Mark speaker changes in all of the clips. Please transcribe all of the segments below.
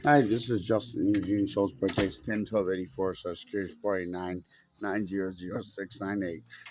Speaker 1: Hi, this is Justin Eugene Schultz, case 101284, Social Security 489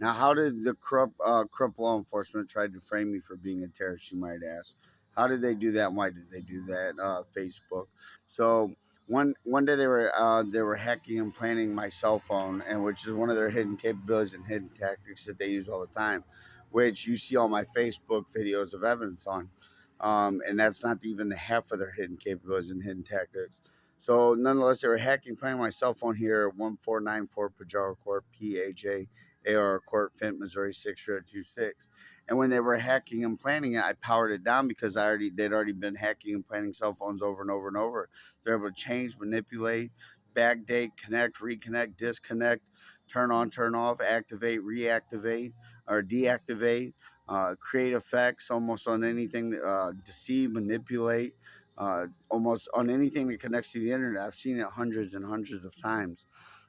Speaker 1: Now, how did the corrupt law enforcement try to frame me for being a terrorist, you might ask? How did they do that? And why did they do that? Facebook. So one day they were hacking and planning my cell phone, and which is one of their hidden capabilities and hidden tactics that they use all the time, which you see all my Facebook videos of evidence on. And that's not even half of their hidden capabilities and hidden tactics. So, nonetheless, they were hacking, playing my cell phone here at 1494 Pajaro Court, PAJAR Court, Fent, Missouri 6026. And when they were hacking and planning it, I powered it down because they'd already been hacking and planning cell phones over and over and over. They're able to change, manipulate, backdate, connect, reconnect, disconnect, turn on, turn off, activate, reactivate, or deactivate, create effects almost on anything, deceive, manipulate, almost on anything that connects to the internet. I've seen it hundreds and hundreds of times,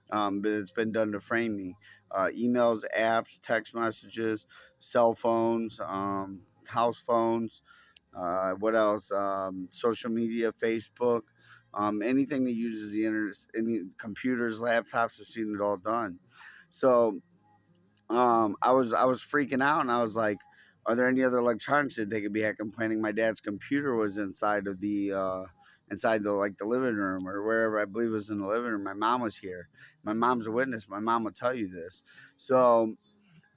Speaker 1: but it's been done to frame me. Emails, apps, text messages, cell phones, house phones. What else? Social media, Facebook, anything that uses the internet, any computers, laptops. I've seen it all done. So I was freaking out, and I was like, "Are there any other electronics that they could be hacking?" Planning my dad's computer was inside the like the living room or wherever. I believe it was in the living room. My mom was here. My mom's a witness. My mom will tell you this. So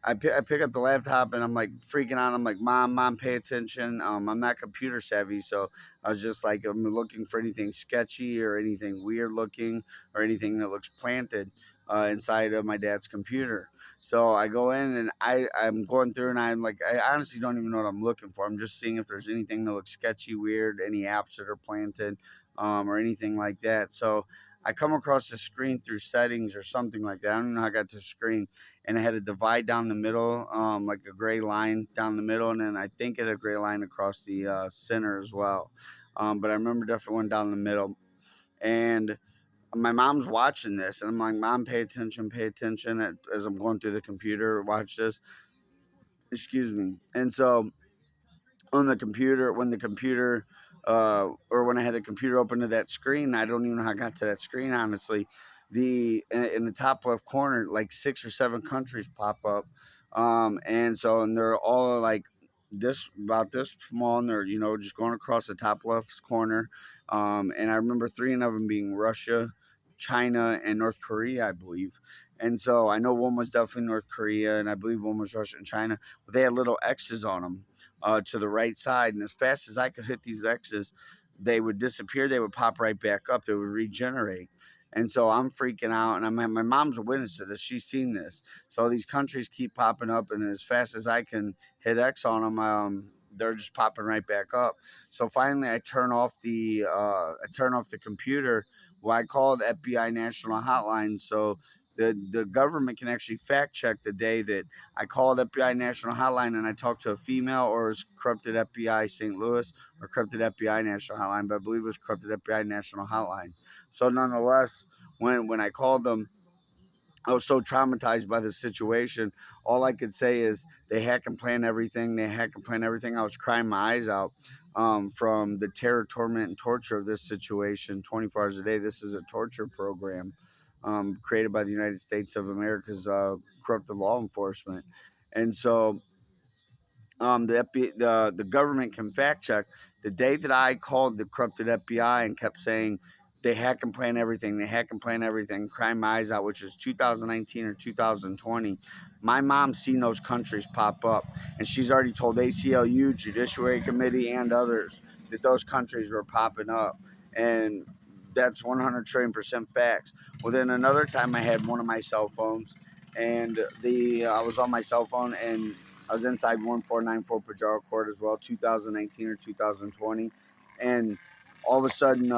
Speaker 1: I pick up the laptop and I'm like freaking out. I'm like, Mom, pay attention. I'm not computer savvy, so I was just like, I'm looking for anything sketchy or anything weird looking or anything that looks planted inside of my dad's computer. So I go in and I'm going through and I'm like, I honestly don't even know what I'm looking for. I'm just seeing if there's anything that looks sketchy, weird, any apps that are planted, or anything like that. So I come across the screen through settings or something like that. I don't know how I got to the screen, and it had a divide down the middle, like a gray line down the middle, and then I think it had a gray line across the center as well. But I remember definitely one down the middle, and my mom's watching this, and I'm like, Mom, pay attention as I'm going through the computer. Watch this. Excuse me. And so on the computer, when the computer, or when I had the computer open to that screen, I don't even know how I got to that screen, honestly. In the top left corner, like 6 or 7 countries pop up, and they're all like this about this small, and they're just going across the top left corner, and I remember three of them being Russia, China, and North Korea, I believe. And so I know one was definitely North Korea, and I believe one was Russia and China, but they had little X's on them, to the right side. And as fast as I could hit these X's, they would disappear. They would pop right back up. They would regenerate. And so I'm freaking out. And my mom's a witness to this. She's seen this. So these countries keep popping up. And as fast as I can hit X on them, they're just popping right back up. So finally, I turn off the computer. Well, I called FBI National Hotline, so the government can actually fact check the day that I called FBI National Hotline and I talked to a female, or it was corrupted FBI St. Louis, or corrupted FBI National Hotline, but I believe it was corrupted FBI National Hotline. So nonetheless, when I called them, I was so traumatized by the situation. All I could say is they hack and plan everything. They hack and plan everything. I was crying my eyes out, from the terror, torment, and torture of this situation 24 hours a day. This is a torture program, created by the United States of America's corrupted law enforcement. And so the government can fact check. The day that I called the corrupted FBI and kept saying they hack and plan everything, they hack and plan everything, crying my eyes out, which was 2019 or 2020. My mom's seen those countries pop up, and she's already told ACLU, Judiciary Committee, and others that those countries were popping up, and that's 100 trillion% facts. Well, then another time I had one of my cell phones, and I was on my cell phone, and I was inside 1494 Pajaro Court as well, 2019 or 2020. And all of a sudden,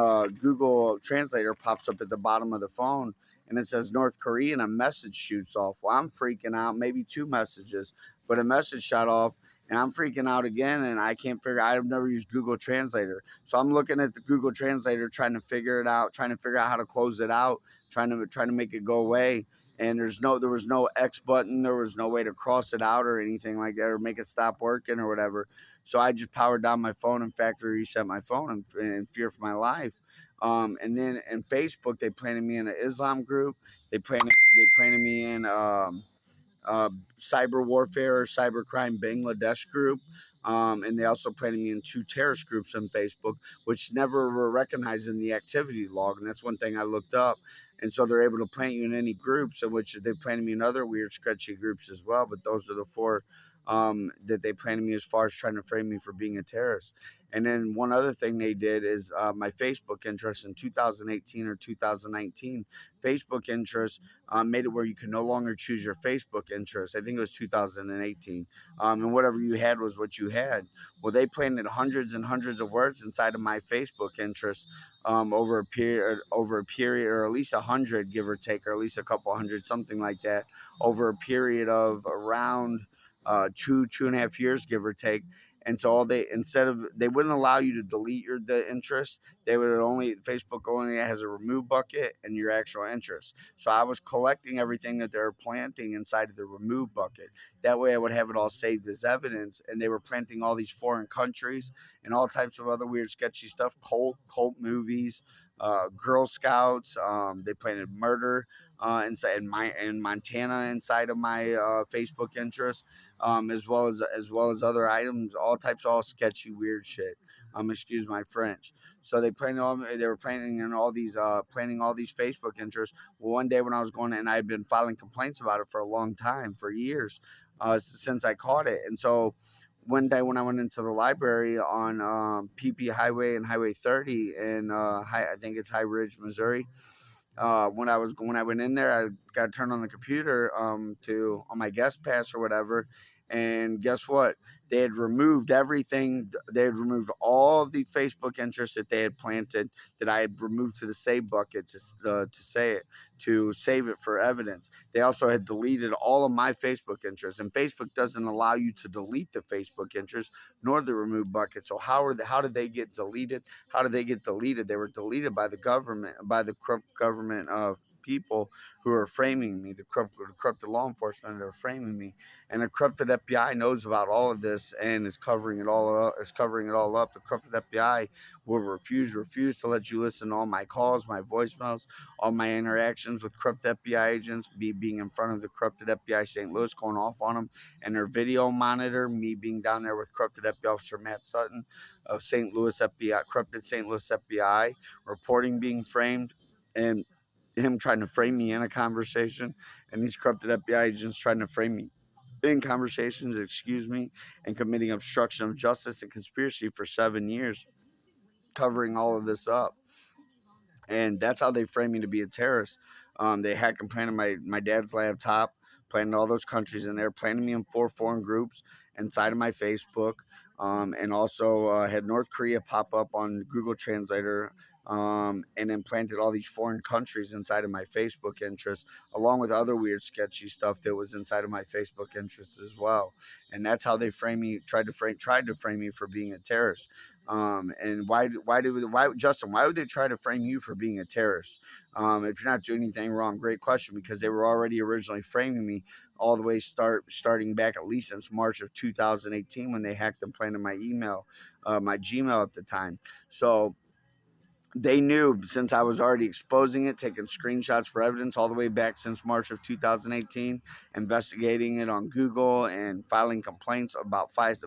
Speaker 1: Google Translator pops up at the bottom of the phone, and it says North Korea, and a message shoots off. Well, I'm freaking out, maybe two messages, but a message shot off, and I'm freaking out again, and I can't figure. I've never used Google Translator, so I'm looking at the Google Translator, trying to figure it out, trying to figure out how to close it out, trying to make it go away. And there was no X button, there was no way to cross it out or anything like that, or make it stop working or whatever. So I just powered down my phone and factory reset my phone in fear for my life. And then in Facebook, they planted me in an Islam group. They planted me in cyber warfare or cybercrime Bangladesh group. And they also planted me in 2 terrorist groups on Facebook, which never were recognized in the activity log. And that's one thing I looked up. And so they're able to plant you in any groups, in which they planted me in other weird, sketchy groups as well. But those are the 4 that they planted me as far as trying to frame me for being a terrorist. And then one other thing they did is my Facebook interest in 2018 or 2019. Facebook interest made it where you could no longer choose your Facebook interest. I think it was 2018. And whatever you had was what you had. Well, they planted hundreds and hundreds of words inside of my Facebook interest over a period, or at least 100, give or take, or at least a couple hundred, something like that, over a period of around 2.5 years, give or take. And so they wouldn't allow you to delete the interest. They would only Facebook only has a remove bucket and your actual interest. So I was collecting everything that they were planting inside of the remove bucket. That way I would have it all saved as evidence. And they were planting all these foreign countries and all types of other weird, sketchy stuff, cult movies, Girl Scouts. They planted murder in Montana inside of my Facebook interest, as well as other items, all types of all sketchy, weird shit. Excuse my French. So they were planning in all these planning all these Facebook interests. Well, one day when I was going, and I had been filing complaints about it for a long time, for years, since I caught it. And so one day when I went into the library on PP Highway and Highway 30 in I think it's High Ridge, Missouri. When I went in there, I got to turn on the computer to on my guest pass or whatever, and guess what? They had removed everything. They had removed all the Facebook interests that they had planted, that I had removed to the save bucket to save it for evidence. They also had deleted all of my Facebook interests, and Facebook doesn't allow you to delete the Facebook interest nor the remove bucket. So how did they get deleted? How did they get deleted? They were deleted by the government, by the corrupt government of people who are framing me, the corrupted law enforcement that are framing me, and the corrupted FBI knows about all of this and is covering it all up. The corrupted FBI will refuse to let you listen to all my calls, my voicemails, all my interactions with corrupt FBI agents, me being in front of the corrupted FBI St. Louis, going off on them, and their video monitor, me being down there with corrupted FBI officer Matt Sutton of St. Louis FBI, corrupted St. Louis FBI, reporting being framed, and him trying to frame me in a conversation, and these corrupted FBI agents trying to frame me in conversations, and committing obstruction of justice and conspiracy for 7 years, covering all of this up. And that's how they framed me to be a terrorist. They hacked and planted my dad's laptop, planted all those countries in there, planted me in 4 foreign groups inside of my Facebook, and also had North Korea pop up on Google Translator, and then planted all these foreign countries inside of my Facebook interest, along with other weird, sketchy stuff that was inside of my Facebook interest as well. And that's how they tried to frame me for being a terrorist. And why, Justin? Why would they try to frame you for being a terrorist? If you're not doing anything wrong, great question, because they were already originally framing me all the way starting back at least since March of 2018 when they hacked and planted my my Gmail at the time. So they knew, since I was already exposing it, taking screenshots for evidence all the way back since March of 2018, investigating it on Google and began filing complaints about 5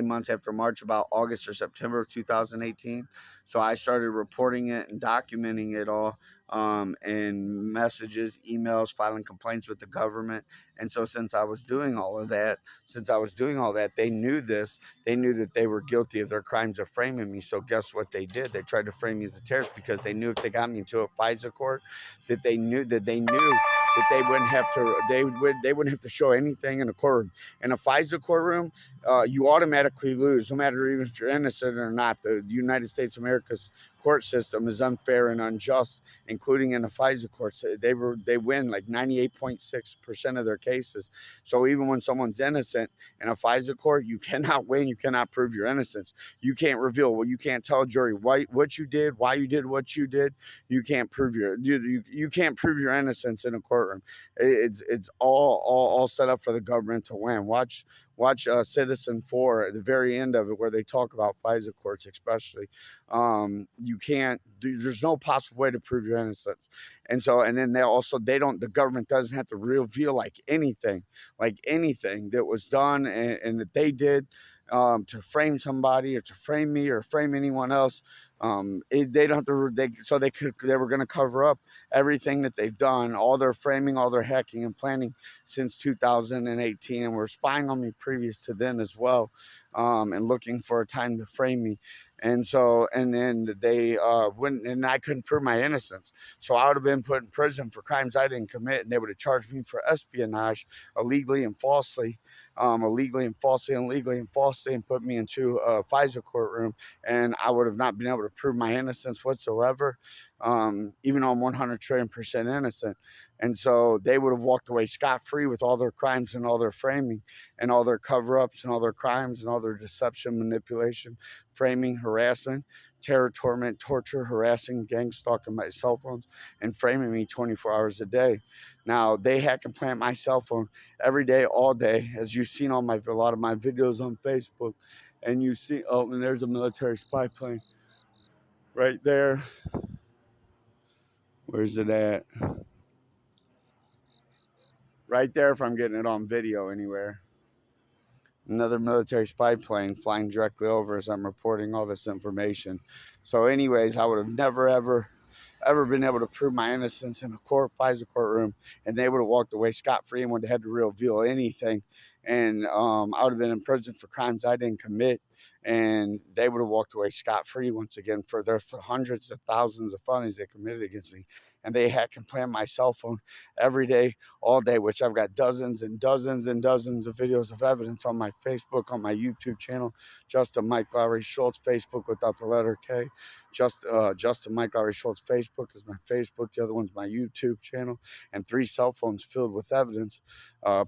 Speaker 1: months after March, about August or September of 2018. So I started reporting it and documenting it all, in messages, emails, filing complaints with the government. And so since I was doing all that, they knew this. They knew that they were guilty of their crimes of framing me. So guess what they did? They tried to frame me as a terrorist, because they knew if they got me into a FISA court, that they knew that they wouldn't have to show anything in a courtroom. In a FISA courtroom, you automatically lose, no matter even if you're innocent or not. The United States of America's court system is unfair and unjust, including in the FISA courts. They win like 98.6% of their cases. So even when someone's innocent in a FISA court, you cannot win. You cannot prove your innocence. You can't you can't tell a jury what you did, why you did what you did. You can't prove you can't prove your innocence in a courtroom. It's all set up for the government to win. Watch Citizen 4 at the very end of it, where they talk about FISA courts, especially. You can't. There's no possible way to prove your innocence, and so, and then they don't. The government doesn't have to reveal like anything that was done and that they did to frame somebody or to frame me or frame anyone else. They don't have to. They were going to cover up everything that they've done, all their framing, all their hacking and planning since 2018, and were spying on me previous to then as well, and looking for a time to frame me. And so, and then they wouldn't, and I couldn't prove my innocence. So I would have been put in prison for crimes I didn't commit, and they would have charged me for espionage, illegally and falsely, illegally and falsely, and put me into a FISA courtroom, and I would have not been able to prove my innocence whatsoever, even though I'm 100 trillion% innocent. And so they would have walked away scot free with all their crimes and all their framing and all their cover ups and all their crimes and all their deception, manipulation, framing, harassment, terror, torment, torture, harassing, gang stalking my cell phones, and framing me 24 hours a day. Now, they hack and plant my cell phone every day, all day, as you've seen on a lot of my videos on Facebook. And you see, oh, and there's a military spy plane right there. Where's it at? Right there, if I'm getting it on video anywhere. Another military spy plane flying directly over as I'm reporting all this information. So, anyways, I would have never, ever been able to prove my innocence in a FISA courtroom, and they would have walked away scot free and would have had to reveal anything. And I would have been in prison for crimes I didn't commit, and they would have walked away scot free once again for their hundreds of thousands of felonies they committed against me. And they hack and plan my cell phone every day, all day, which I've got dozens and dozens and dozens of videos of evidence on my Facebook, on my YouTube channel, Justin Mike Lowry Schultz, Facebook without the letter K. Justin Mike Lowry Schultz Facebook is my Facebook. The other one's my YouTube channel, and 3 cell phones filled with evidence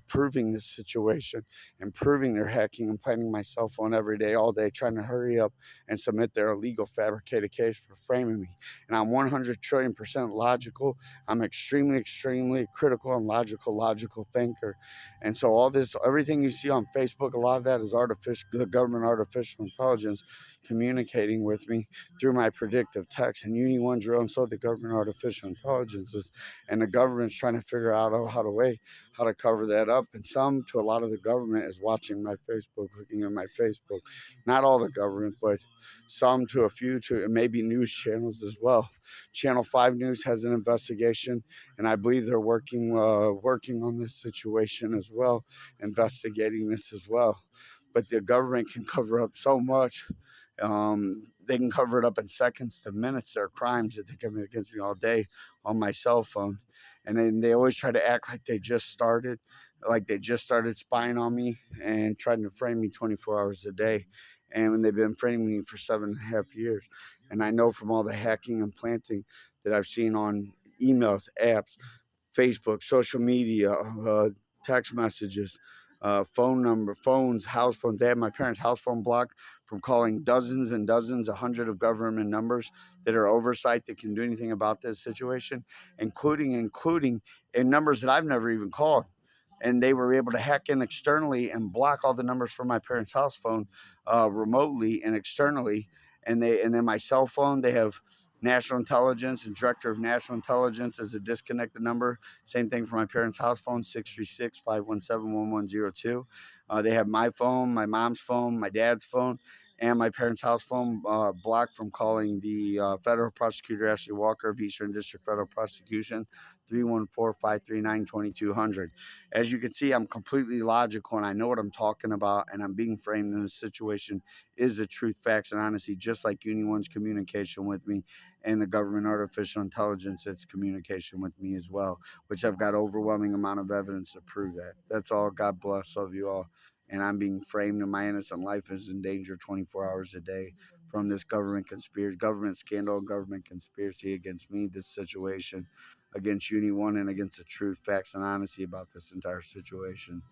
Speaker 1: proving this situation and proving they're hacking and planning my cell phone every day, all day, trying to hurry up and submit their illegal fabricated case for framing me. And I'm 100 trillion% logical. I'm extremely critical and logical thinker. And so all this, everything you see on Facebook, a lot of that is the government artificial intelligence communicating with me through my predictive text. And Uni One drill, and so the government artificial intelligence is, and the government's trying to figure out how to cover that up. And a lot of the government is watching my Facebook, looking at my Facebook. Not all the government, but some, to a few, to maybe news channels as well. Channel 5 News has an investigation, and I believe they're working on this situation as well, investigating this as well. But the government can cover up so much. They can cover it up in seconds to minutes. There are crimes that they commit against me all day on my cell phone, and then they always try to act like they just started spying on me and trying to frame me 24 hours a day. And when they've been framing me for 7.5 years, and I know from all the hacking and planting that I've seen on emails, apps, Facebook, social media, text messages, phones, house phones. They have my parents' house phone blocked from calling dozens and dozens, 100 of government numbers that are oversight that can do anything about this situation, including in numbers that I've never even called. And they were able to hack in externally and block all the numbers from my parents' house phone remotely and externally. And then my cell phone, they have National Intelligence and Director of National Intelligence as a disconnected number. Same thing for my parents' house phone, 636-517-1102. They have my phone, my mom's phone, my dad's phone, and my parents' house phone blocked from calling the federal prosecutor, Ashley Walker of Eastern District Federal Prosecution, 314-539-2200. As you can see, I'm completely logical and I know what I'm talking about, and I'm being framed in this situation is the truth, facts, and honesty, just like Uni One's communication with me and the government artificial intelligence, its communication with me as well, which I've got overwhelming amount of evidence to prove that. That's all. God bless. Love you all. And I'm being framed, and my innocent life is in danger 24 hours a day from this government scandal, government conspiracy against me, this situation, against Uni One, and against the truth, facts, and honesty about this entire situation.